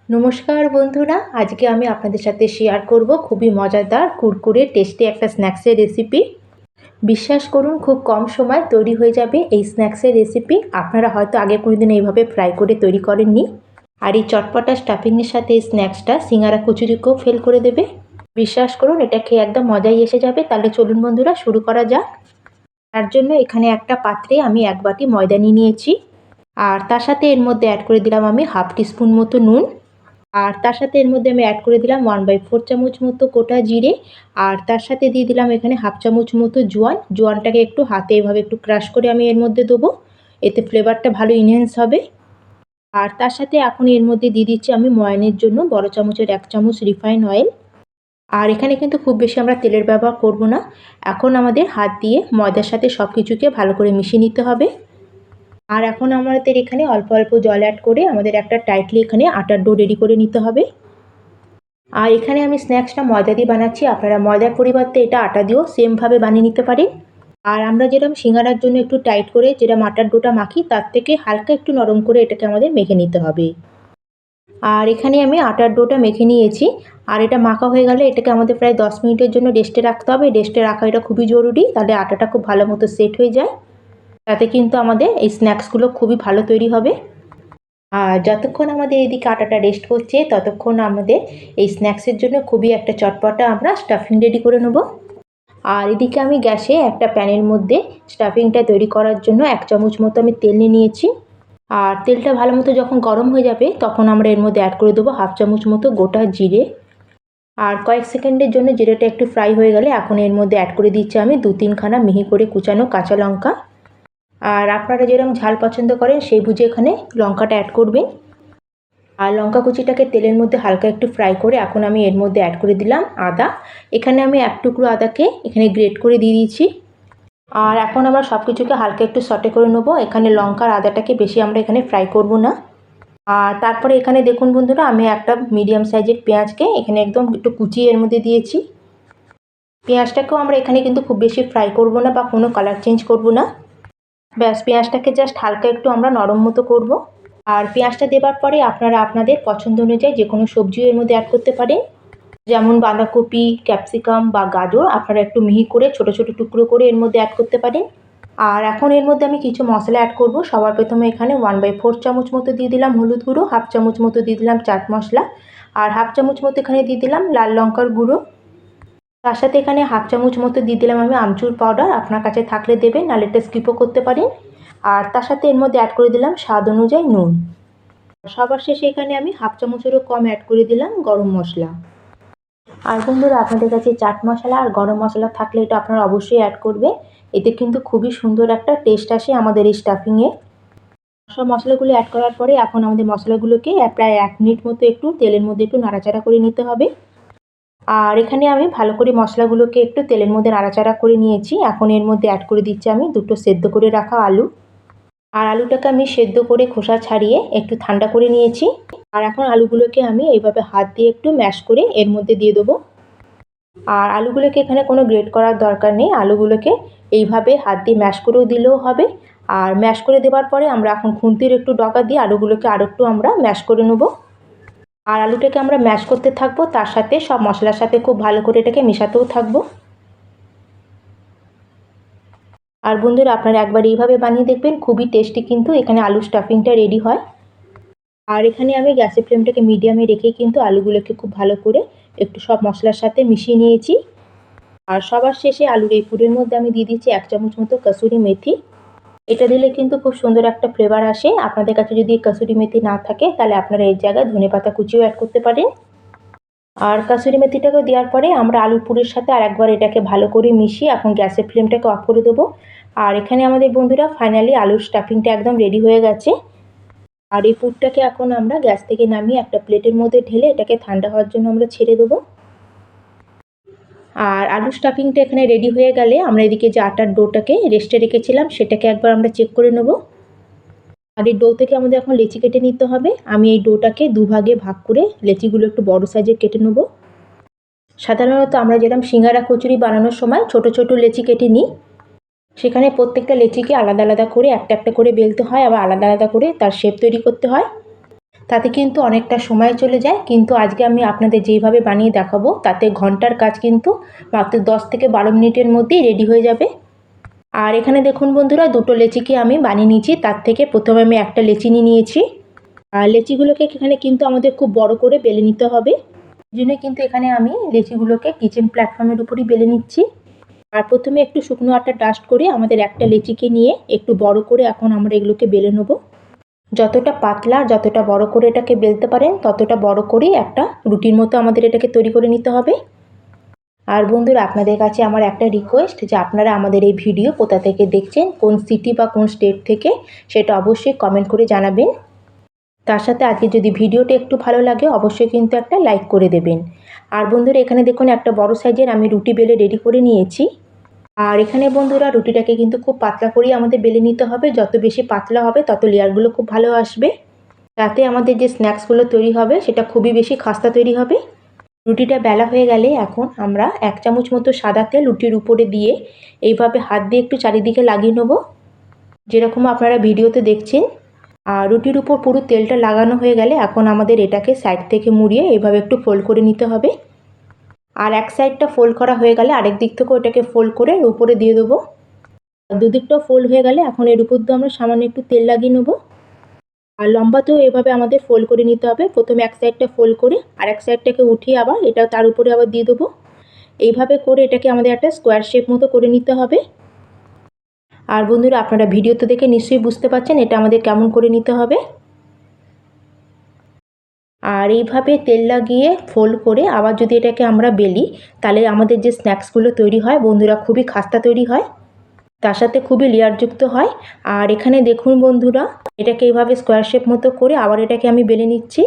নমস্কার বন্ধুরা, আজকে আমি আপনাদের সাথে শেয়ার করব খুবই মজাদার কুরকুরে টেস্টি একটা স্ন্যাক্সের রেসিপি। বিশ্বাস করুন, খুব কম সময় তৈরি হয়ে যাবে এই স্ন্যাক্সের রেসিপি। আপনারা হয়তো আগে কোনোদিন এইভাবে ফ্রাই করে তৈরি করেননি। আর এই চটপটা স্টাফিংয়ের সাথে এই স্ন্যাক্সটা সিঙ্গারা কচুরিকেও ফেল করে দেবে। বিশ্বাস করুন, এটা খেয়ে একদম মজাই এসে যাবে। তাহলে চলুন বন্ধুরা, শুরু করা যাক। তার জন্য এখানে একটা পাত্রে আমি 1 বাটি ময়দা নিয়ে নিয়েছি। আর তার সাথে এর মধ্যে অ্যাড করে দিলাম আমি হাফ টিস্পুন মতো নুন। আর তার সাথে এর মধ্যে আমি অ্যাড করে দিলাম 1/4 চামচ মতো গোটা জিরে। আর তার সাথে দিয়ে দিলাম এখানে হাফ চামচ মতো জোয়ানটাকে একটু হাতে এভাবে একটু ক্রাশ করে আমি এর মধ্যে দেবো। এতে ফ্লেভারটা ভালো ইনহ্যান্স হবে। আর তার সাথে এখন এর মধ্যে দিয়ে দিচ্ছি আমি ময়ানের জন্য বড় চামচের 1 চামচ রিফাইন অয়েল। আর এখানে কিন্তু খুব বেশি আমরা তেলের ব্যবহার করব না। এখন আমাদের হাত দিয়ে ময়দার সাথে সব কিছুকে ভালো করে মিশিয়ে নিতে হবে। আর এখন আমাদের এখানে অল্প অল্প জল অ্যাড করে আমাদের একটা টাইটলি এখানে আটার ডো রেডি করে নিতে হবে। আর এখানে আমি স্ন্যাক্সটা ময়দা দিয়ে বানাচ্ছি, আপনারা ময়দার পরিবর্তে এটা আটা দিয়েও সেমভাবে বানিয়ে নিতে পারেন। আর আমরা যেরকম সিঙ্গারার জন্য একটু টাইট করে যেরকম আটার ডোটা মাখি, তার থেকে হালকা একটু নরম করে এটাকে আমাদের মেখে নিতে হবে। আর এখানে আমি আটার ডোটা মেখে নিয়েছি। আর এটা মাখা হয়ে গেলে এটাকে আমাদের প্রায় 10 মিনিটের জন্য রেস্টে রাখতে হবে। রেস্টে রাখা এটা খুবই জরুরি, তাহলে আটাটা খুব ভালো মতো সেট হয়ে যায়। তাতে কিন্তু আমাদের এই স্ন্যাক্সগুলো খুবই ভালো তৈরি হবে। আর যতক্ষণ আমাদের এদিকে আটাটা রেস্ট করছে, ততক্ষণ আমাদের এই স্ন্যাক্সের জন্য খুবই একটা চটপটা আমরা স্টাফিং রেডি করে নেব। আর এদিকে আমি গ্যাসে একটা প্যানের মধ্যে স্টাফিংটা তৈরি করার জন্য 1 চামচ মতো আমি তেল নিয়ে নিয়েছি। আর তেলটা ভালো মতো যখন গরম হয়ে যাবে, তখন আমরা এর মধ্যে অ্যাড করে দেবো হাফ চামচ মতো গোটা জিরে। আর কয়েক সেকেন্ডের জন্য জিরেটা একটু ফ্রাই হয়ে গেলে এখন এর মধ্যে অ্যাড করে দিচ্ছি আমি 2-3 খানা মিহি করে কুচানো কাঁচা লঙ্কা। আর আপনারা যেরকম ঝাল পছন্দ করেন সেই বুঝে এখানে লঙ্কাটা অ্যাড করবেন। আর লঙ্কা কুচিটাকে তেলের মধ্যে হালকা একটু ফ্রাই করে এখন আমি এর মধ্যে অ্যাড করে দিলাম আদা। এখানে আমি 1 টুকরো আদাকে এখানে গ্রেট করে দিয়ে দিয়েছি। আর এখন আমরা সব কিছুকে হালকা একটু সটে করে নেবো। এখানে লঙ্কার আদাটাকে বেশি আমরা এখানে ফ্রাই করব না। আর তারপরে এখানে দেখুন বন্ধুরা, আমি একটা মিডিয়াম সাইজের পেঁয়াজকে এখানে একদম একটু কুচিয়ে এর মধ্যে দিয়েছি। পেঁয়াজটাকেও আমরা এখানে কিন্তু খুব বেশি ফ্রাই করব না বা কোনো কালার চেঞ্জ করব না। ব্যাস পেঁয়াজটাকে জাস্ট হালকা একটু আমরা নরম মতো করব। আর পেঁয়াজটা দেওয়ার পরে আপনারা আপনাদের পছন্দ অনুযায়ী যে কোনো সবজিও এর মধ্যে অ্যাড করতে পারেন। যেমন বাঁধাকপি, ক্যাপসিকাম বা গাজর আপনারা একটু মিহি করে ছোট ছোট টুকরো করে এর মধ্যে অ্যাড করতে পারেন। আর এখন এর মধ্যে আমি কিছু মশলা অ্যাড করব। সবার প্রথমে এখানে 1/4 চামচ মতো দিয়ে দিলাম হলুদ গুঁড়ো, হাফ চামচ মতো দিয়ে দিলাম চাট মশলা, আর হাফ চামচ মতো এখানে দিয়ে দিলাম লাল লঙ্কার গুঁড়ো। তার সাথে এখানে হাফ চামচ মতো দিয়ে দিলাম আমি আমচুর পাউডার, আপনার কাছে থাকলে দেবেন, নাহলে এটা স্কিপও করতে পারেন। আর তার সাথে এর মধ্যে অ্যাড করে দিলাম স্বাদ অনুযায়ী নুন। সবার শেষে এখানে আমি হাফ চামচেরও কম অ্যাড করে দিলাম গরম মশলা। আর বন্ধুরা, আপনাদের কাছে চাট মশলা আর গরম মশলা থাকলে এটা আপনারা অবশ্যই অ্যাড করবে। এতে কিন্তু খুবই সুন্দর একটা টেস্ট আসে আমাদের এই স্টাফিংয়ে। সব মশলাগুলো অ্যাড করার পরে এখন আমাদের মশলাগুলোকে প্রায় 1 মিনিট মতো একটু তেলের মধ্যে একটু নাড়াচাড়া করে নিতে হবে। আর এখানে আমি ভালো করে মশলাগুলোকে একটু তেলের মধ্যে নাড়াচাড়া করে নিয়েছি। এখন এর মধ্যে অ্যাড করে দিচ্ছি আমি 2টো সেদ্ধ করে রাখা আলু। আর আলুটাকে আমি সেদ্ধ করে খোসা ছাড়িয়ে একটু ঠান্ডা করে নিয়েছি। আর এখন আলুগুলোকে আমি এইভাবে হাত দিয়ে একটু ম্যাশ করে এর মধ্যে দিয়ে দেবো। আর আলুগুলোকে এখানে কোনো গ্রেট করার দরকার নেই, আলুগুলোকে এইভাবে হাত দিয়ে ম্যাশ করেও দিলেও হবে। আর ম্যাশ করে দেওয়ার পরে আমরা এখন খুন্তির একটু ডগা দিয়ে আলুগুলোকে আরও একটু আমরা ম্যাশ করে নেব। আর আলুটাকে আমরা ম্যাশ করতে থাকবো, তার সাথে সব মশলার সাথে খুব ভালো করে এটাকে মেশাতেও থাকবো। আর বন্ধুরা, আপনারা একবার এইভাবে বানিয়ে দেখবেন, খুবই টেস্টি কিন্তু এখানে আলু স্টাফিংটা রেডি হয়। আর এখানে আমি গ্যাসের ফ্লেমটাকে মিডিয়ামে রেখে কিন্তু আলুগুলোকে খুব ভালো করে একটু সব মশলার সাথে মিশিয়ে নিয়েছি। আর সবার শেষে আলুর এই পুরের মধ্যে আমি দিয়ে দিচ্ছি 1 চামচ মতো কসুরি মেথি। এটা দিলে কিন্তু খুব সুন্দর একটা ফ্লেভার আসে। আপনাদের কাছে যদি কসুরি মেথি না থাকে, তাহলে আপনারা এর জায়গায় ধনেপাতা কুচিও অ্যাড করতে পারেন। আর কসুরি মেথিটাকে দেওয়ার পরে আমরা আলুর পুরের সাথে আরেকবার এটাকে ভালো করে মিশিয়ে এখন গ্যাসের ফ্লেমটাকে অফ করে দেবো। আর এখানে আমাদের বন্ধুরা ফাইনালি আলুর স্টাফিংটা একদম রেডি হয়ে গেছে। আর এই পুরটাকে এখন আমরা গ্যাস থেকে নামিয়ে একটা প্লেটের মধ্যে ঢেলে এটাকে ঠান্ডা হওয়ার জন্য আমরা ছেড়ে দেবো। আর আলু স্টাফিংটা এখানে রেডি হয়ে গেলে আমরা এদিকে যে আটার ডোটাকে রেস্টে রেখেছিলাম সেটাকে একবার আমরা চেক করে নেব। আর এই ডো থেকে আমাদের এখন লেচি কেটে নিতে হবে। আমি এই ডোটাকে দুভাগে ভাগ করে লেচিগুলো একটু বড় সাইজের কেটে নেব। সাধারণত আমরা যেরকম সিঙ্গারা কচুরি বানানোর সময় ছোট ছোট লেচি কেটে নিই, সেখানে প্রত্যেকটা লেচিকে আলাদা আলাদা করে একটা একটা করে বেলতে হয়, আবার আলাদা আলাদা করে তার শেপ তৈরি করতে হয়। তাতে কিন্তু অনেকটা সময় চলে যায়, কিন্তু আজকে আমি আপনাদের যেইভাবে বানিয়ে দেখাবো তাতে ঘন্টার কাজ কিন্তু মাত্র 10 থেকে 12 মিনিটের মধ্যেই রেডি হয়ে যাবে। আর এখানে দেখুন বন্ধুরা, দুটো লেচিকে আমি বানিয়ে নিয়েছি। তার থেকে প্রথমে আমি একটা লেচি নিয়ে নিয়েছি। আর লেচিগুলোকে এখানে কিন্তু আমাদের খুব বড় করে বেলে নিতে হবে। এই জন্য কিন্তু এখানে আমি লেচিগুলোকে কিচেন প্ল্যাটফর্মের উপরই বেলে নিচ্ছি। আর প্রথমে একটু শুকনো আটা ডাস্ট করে আমাদের একটা লেচিকে নিয়ে একটু বড় করে এখন আমরা এগুলোকে বেলে নেব। যতটা পাতলা যতটা বড় করে এটাকে বেলতে পারেন ততটা বড় করেই একটা রুটির মতো আমাদের এটাকে তৈরি করে নিতে হবে। আর বন্ধুরা, আপনাদের কাছে আমার একটা রিকোয়েস্ট যে আপনারা আমাদের এই ভিডিও কোথা থেকে দেখছেন, কোন সিটি বা কোন স্টেট থেকে, সেটা অবশ্যই কমেন্ট করে জানাবেন। তার সাথে আজকে যদি ভিডিওটা একটু ভালো লাগে অবশ্যই কিন্তু একটা লাইক করে দেবেন। আর বন্ধুরা, এখানে দেখুন একটা বড় সাইজের আমি রুটি বেলে রেডি করে নিয়েছি। আর এখানে বন্ধুরা রুটিটাকে কিন্তু খুব পাতলা করেই আমাদের বেলে নিতে হবে। যত বেশি পাতলা হবে তত লেয়ারগুলো খুব ভালো আসবে। তাতে আমাদের যে স্ন্যাক্সগুলো তৈরি হবে সেটা খুবই বেশি খাস্তা তৈরি হবে। রুটিটা বেলা হয়ে গেলে এখন আমরা 1 চামচ মতো সাদা তেল রুটির উপরে দিয়ে এইভাবে হাত দিয়ে একটু চারিদিকে লাগিয়ে নেব, যেরকম আপনারা ভিডিওতে দেখছেন। আর রুটির উপর পুরো তেলটা লাগানো হয়ে গেলে এখন আমাদের এটাকে সাইড থেকে মুড়িয়ে এইভাবে একটু ফোল্ড করে নিতে হবে। আর এক সাইডটা ফোল্ড করা হয়ে গেলে আরেক দিক থেকে ওটাকে ফোল্ড করে উপরে দিয়ে দেবো। দুদিকটাও ফোল্ড হয়ে গেলে এখন এর উপর দিয়ে আমরা সামান্য একটু তেল লাগিয়ে নেবো। আর লম্বাতেও এভাবে আমাদের ফোল্ড করে নিতে হবে। প্রথমে এক সাইডটা ফোল্ড করে আর এক সাইডটাকে উঠিয়ে আবার এটা তার উপরে আবার দিয়ে দেবো। এইভাবে করে এটাকে আমাদের একটা স্কোয়ার শেপ মতো করে নিতে হবে। আর বন্ধুরা, আপনারা ভিডিওতে দেখে নিশ্চয়ই বুঝতে পারছেন এটা আমাদের কেমন করে নিতে হবে। আর এইভাবে তেল লাগিয়ে ফোল্ড করে আবার যদি এটাকে আমরা বেলি, তাহলে আমাদের যে স্ন্যাক্সগুলো তৈরি হয় বন্ধুরা খুবই খাস্তা তৈরি হয়, তার সাথে খুবই লেয়ারযুক্ত হয়। আর এখানে দেখুন বন্ধুরা, এটাকে এইভাবে স্কোয়ার শেপ মতো করে আবার এটাকে আমি বেলে নিচ্ছি।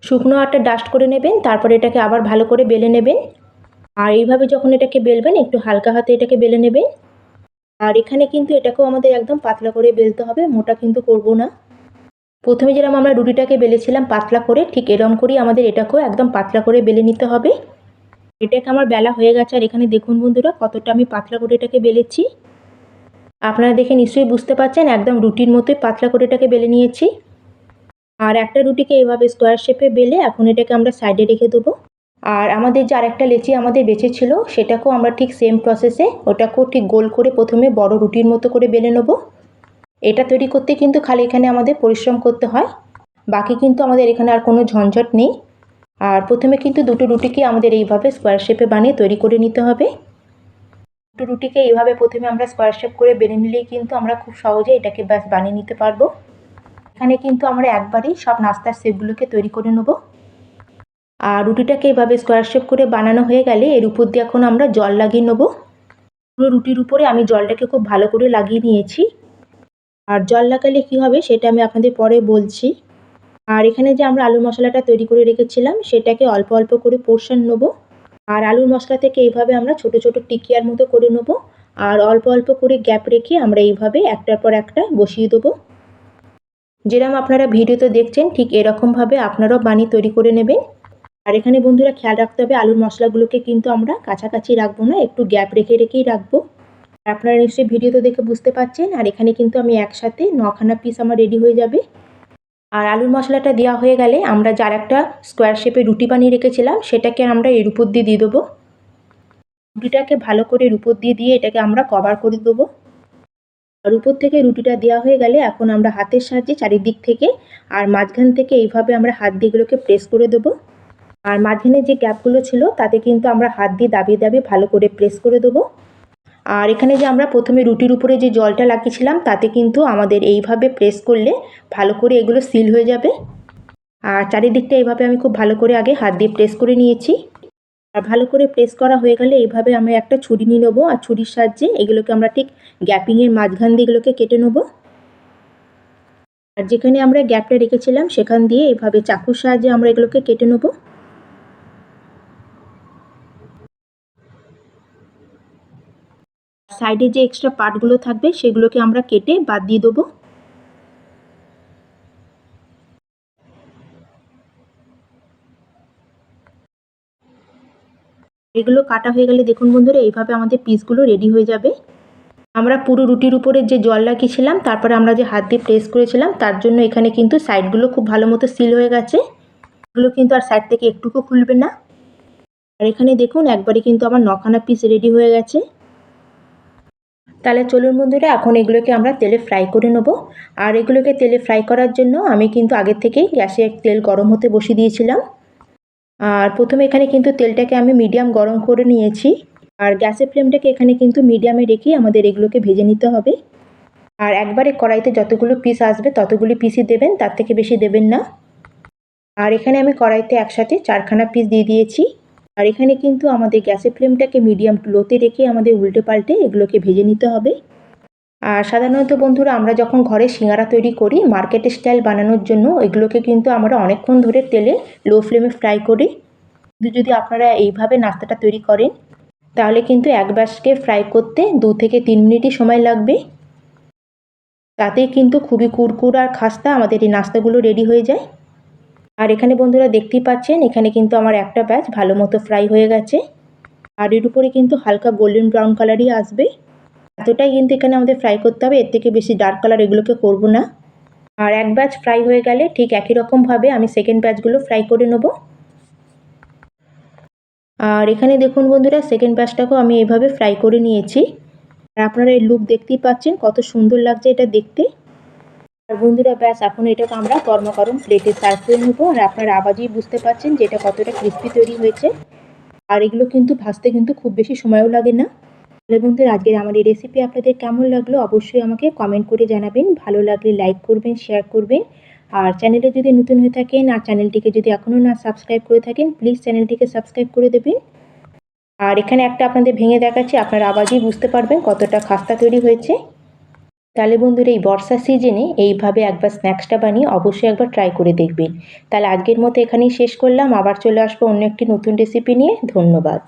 শুকনো আটা ডাস্ট করে নেবেন, তারপরে এটাকে আবার ভালো করে বেলে নেবেন। আর এইভাবে যখন এটাকে বেলবেন একটু হালকা হাতে এটাকে বেলে নেবেন। আর এখানে কিন্তু এটাকেও আমাদের একদম পাতলা করে বেলতে হবে, মোটা কিন্তু করব না। প্রথমে যেরকম আমরা রুটিটাকে বেলেছিলাম পাতলা করে, ঠিক এরকম করেই আমাদের এটাকেও একদম পাতলা করে বেলে নিতে হবে। এটাকে আমার বেলা হয়ে গেছে। আর এখানে দেখুন বন্ধুরা কতটা আমি পাতলা করে এটাকে বেলেছি। আপনারা দেখে নিশ্চয়ই বুঝতে পারছেন একদম রুটির মতোই পাতলা করে এটাকে বেলে নিয়েছি। আর একটা রুটিকে এইভাবে স্কোয়ার শেপে বেলে এখন এটাকে আমরা সাইডে রেখে দেবো। আর আমাদের যে আরেকটা লেচি আমাদের বেঁচে ছিল সেটাকেও আমরা ঠিক সেম প্রসেসে ওটাকেও ঠিক গোল করে প্রথমে বড় রুটির মতো করে বেলে নেব। এটা তৈরি করতে কিন্তু খালি এখানে আমাদের পরিশ্রম করতে হয়, বাকি কিন্তু আমাদের এখানে আর কোনো ঝঞ্ঝট নেই। আর প্রথমে কিন্তু দুটো রুটিকে আমাদের এইভাবে স্কোয়ার শেপে বানিয়ে তৈরি করে নিতে হবে। দুটো রুটিকে এইভাবে প্রথমে আমরা স্কোয়ার শেপ করে বেলে নিলেই কিন্তু আমরা খুব সহজে এটাকে ব্যাস বানিয়ে নিতে পারবো। এখানে কিন্তু আমরা একবারেই সব নাস্তার শেপগুলোকে তৈরি করে নেব। আর রুটিটাকে এভাবে স্কোয়ার শেপ করে বানানো হয়ে গেলে এর উপর দিয়ে এখন আমরা জল লাগিয়ে নেব। পুরো রুটির উপরে আমি জলটাকে খুব ভালো করে লাগিয়ে নিয়েছি। আর জল লাগালে কী হবে সেটা আমি আপনাদের পরে বলছি। আর এখানে যে আমরা আলুর মশলাটা তৈরি করে রেখেছিলাম সেটাকে অল্প অল্প করে পোর্শন নেব। আর আলুর মশলা থেকে এইভাবে আমরা ছোট ছোট টিকিয়ার মতো করে নেব। আর অল্প অল্প করে গ্যাপ রেখে আমরা এইভাবে একটার পর একটা বসিয়ে দেবো। যেরকম আপনারা ভিডিওতে দেখছেন ঠিক এরকমভাবে আপনারাও বানিয়ে তৈরি করে নেবেন। আর এখানে বন্ধুরা খেয়াল রাখতে হবে আলুর মশলাগুলোকে কিন্তু আমরা কাছাকাছি রাখবো না, একটু গ্যাপ রেখে রেখেই রাখবো। আপনারা নিশ্চয়ই ভিডিওতে দেখে বুঝতে পারছেন। আর এখানে কিন্তু আমি একসাথে 9খানা পিস আমার রেডি হয়ে যাবে। আর আলুর মশলাটা দেওয়া হয়ে গেলে আমরা যার একটা স্কোয়ার শেপে রুটি বানিয়ে রেখেছিলাম সেটাকে আমরা এর উপর দিয়ে দিয়ে দেবো। রুটিটাকে ভালো করে এর উপর দিয়ে দিয়ে এটাকে আমরা কভার করে দেবো। আর উপর থেকে রুটিটা দেওয়া হয়ে গেলে এখন আমরা হাতের সাহায্যে চারিদিক থেকে আর মাঝখান থেকে এইভাবে আমরা হাত দিয়ে এগুলোকে প্রেস করে দেবো। আর মাঝখানে যে গ্যাপগুলো ছিল তাতে কিন্তু আমরা হাত দিয়ে দাবিয়ে দাবিয়ে ভালো করে প্রেস করে দেবো। আর এখানে যে আমরা প্রথমে রুটির উপরে যে জলটা লাগিয়েছিলাম তাতে কিন্তু আমাদের এইভাবে প্রেস করলে ভালো করে এগুলো সিল হয়ে যাবে। আর চারিদিকটা এইভাবে আমি খুব ভালো করে আগে হাত দিয়ে প্রেস করে নিয়েছি। আর ভালো করে প্রেস করা হয়ে গেলে এইভাবে আমরা একটা ছুরি নিয়ে নেবো। আর ছুরির সাহায্যে এগুলোকে আমরা ঠিক গ্যাপিংয়ের মাঝখান দিয়ে এগুলোকে কেটে নেবো। আর যেখানে আমরা গ্যাপটা রেখেছিলাম সেখান দিয়ে এভাবে চাকুর সাহায্যে আমরা এগুলোকে কেটে নেবো। সাইডে যে এক্সট্রা পার্টগুলো থাকবে সেগুলোকে আমরা কেটে বাদ দিয়ে দেবো। এগুলো কাটা হয়ে গেলে দেখুন বন্ধুরা এইভাবে আমাদের পিসগুলো রেডি হয়ে যাবে। আমরা পুরো রুটির উপরে যে জল লাগিয়েছিলাম তারপরে আমরা যে হাত দিয়ে প্রেস করেছিলাম তার জন্য এখানে কিন্তু সাইডগুলো খুব ভালো মতো সিল হয়ে গেছে। এগুলো কিন্তু আর সাইড থেকে একটুকু খুলবে না। আর এখানে দেখুন একবারে কিন্তু আমার 9খানা পিস রেডি হয়ে গেছে। তাহলে চলুন বন্ধুরা, এখন এগুলোকে আমরা তেলে ফ্রাই করে নেব। আর এগুলোকে তেলে ফ্রাই করার জন্য আমি কিন্তু আগের থেকেই গ্যাসে তেল গরম হতে বসিয়ে দিয়েছিলাম। আর প্রথমে এখানে কিন্তু তেলটাকে আমি মিডিয়াম গরম করে নিয়েছি। আর গ্যাসের ফ্লেমটাকে এখানে কিন্তু মিডিয়ামে রেখেই আমাদের এগুলোকে ভেজে নিতে হবে। আর একবারে কড়াইতে যতগুলো পিস আসবে ততগুলি পিসই দেবেন, তার থেকে বেশি দেবেন না। আর এখানে আমি কড়াইতে একসাথে 4খানা পিস দিয়ে দিয়েছি। আর এখানে কিন্তু আমাদের গ্যাসের ফ্লেমটাকে মিডিয়াম টু লোতে রেখে আমাদের উল্টে পাল্টে এগুলোকে ভেজে নিতে হবে। আর সাধারণত বন্ধুরা আমরা যখন ঘরে সিঙ্গারা তৈরি করি মার্কেট স্টাইল বানানোর জন্য এগুলোকে কিন্তু আমরা অনেকক্ষণ ধরে তেলে লো ফ্লেমে ফ্রাই করি। কিন্তু যদি আপনারা এইভাবে নাস্তাটা তৈরি করেন তাহলে কিন্তু এক ব্যাচকে ফ্রাই করতে 2 থেকে 3 মিনিটই সময় লাগবে। তাতেই কিন্তু খুবই কুরকুর আর খাস্তা আমাদের এই নাস্তাগুলো রেডি হয়ে যায়। আর এখানে বন্ধুরা দেখতেই পাচ্ছেন এখানে কিন্তু আমার একটা ব্যাচ ভালো মতো ফ্রাই হয়ে গেছে। আর এর উপরে কিন্তু হালকা গোল্ডেন ব্রাউন কালারই আসবে, এতটাই কিন্তু এখানে আমাদের ফ্রাই করতে হবে, এর থেকে বেশি ডার্ক কালার এগুলোকে করব না। আর এক ব্যাচ ফ্রাই হয়ে গেলে ঠিক একই রকমভাবে আমি সেকেন্ড ব্যাচগুলো ফ্রাই করে নেব। আর এখানে দেখুন বন্ধুরা সেকেন্ড ব্যাচটাকেও আমি এভাবে ফ্রাই করে নিয়েছি। আর আপনারা এই লুক দেখতেই পাচ্ছেন কত সুন্দর লাগছে এটা দেখতে। আর বন্ধুরা ব্যাস এখন এটাকে আমরা গরম গরম প্লেটে সার্ভ করে নেবো। আর আপনারা আওয়াজেই বুঝতে পারছেন যে এটা কতটা ক্রিস্পি তৈরি হয়েছে। আর এগুলো কিন্তু ভাজতে কিন্তু খুব বেশি সময়ও লাগে না। তাহলে বন্ধুরা আজকের আমার এই রেসিপি আপনাদের কেমন লাগলো অবশ্যই আমাকে কমেন্ট করে জানাবেন। ভালো লাগলে লাইক করবেন, শেয়ার করবেন। আর চ্যানেলে যদি নতুন হয়ে থাকেন আর চ্যানেলটিকে যদি এখনও না সাবস্ক্রাইব করে থাকেন প্লিজ চ্যানেলটিকে সাবস্ক্রাইব করে দেবেন। আর এখানে একটা আপনাদের ভেঙে দেখাচ্ছি, আপনারা আওয়াজেই বুঝতে পারবেন কতটা খাস্তা তৈরি হয়েছে। তাহলে বন্ধুরা এই বর্ষার সিজনে এইভাবে একবার স্ন্যাক্সটা বানিয়ে অবশ্যই একবার ট্রাই করে দেখবেন। তাহলে আজকের মতো এখানেই শেষ করলাম, আবার চলে আসবো অন্য একটি নতুন রেসিপি নিয়ে। ধন্যবাদ।